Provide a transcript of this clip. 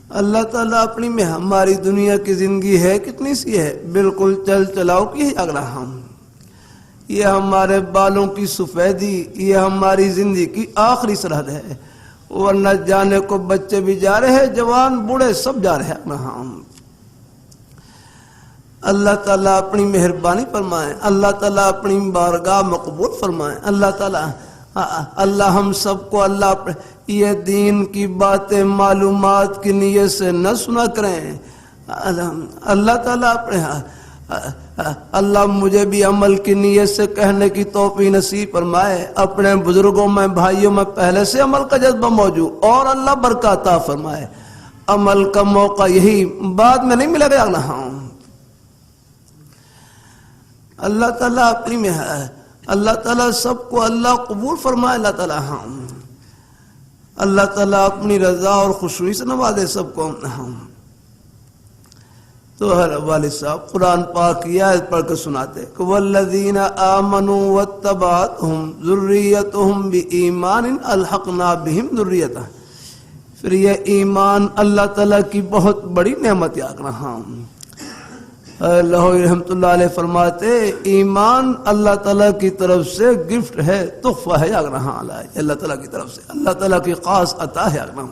اللہ تعالیٰ اپنی میں ہماری دنیا کی زندگی ہے کتنی سی ہے، بالکل چل چلاؤ کی ہے اگر ہم، یہ ہمارے بالوں کی سفیدی، یہ ہماری زندگی کی آخری سرحد ہے، ورنہ جانے کو بچے بھی جا رہے ہیں، جوان بوڑھے سب جا رہے ہیں اگر ہم۔ اللہ تعالیٰ اپنی مہربانی فرمائے، اللہ تعالیٰ اپنی بارگاہ مقبول فرمائے، اللہ تعالیٰ ہم سب کو اللہ یہ دین کی باتیں معلومات کی نیت سے نہ سنا کریں، اللہ تعالیٰ اللہ مجھے بھی عمل کی نیت سے کہنے کی توفیق نصیب فرمائے، اپنے بزرگوں میں بھائیوں میں پہلے سے عمل کا جذبہ موجود، اور اللہ برکت عطا فرمائے، عمل کا موقع یہی بعد میں نہیں ملے گا اللہ۔ اللہ تعالیٰ اپنی میں ہے، اللہ تعالیٰ سب کو اللہ قبول فرمائے، اللہ تعالیٰ اللہ تعالیٰ اپنی رضا اور خوشنودی سے نوازے سب کو۔ تو ہر والد صاحب قرآن پاک کی آیت پڑھ کر سناتے کہ والذین آمنوا واتبعتهم ذریتهم بایمان الحقنا بهم ذریتهم، پھر یہ ایمان اللہ تعالیٰ کی بہت بڑی نعمت یاد رہا۔ لاہوری رحمۃ اللہ علیہ فرماتے ایمان اللہ تعالیٰ کی طرف سے گفٹ ہے، تحفہ ہے یاد رہا، اللہ تعالیٰ کی طرف سے، اللہ تعالیٰ کی خاص عطا ہے یاد رہا۔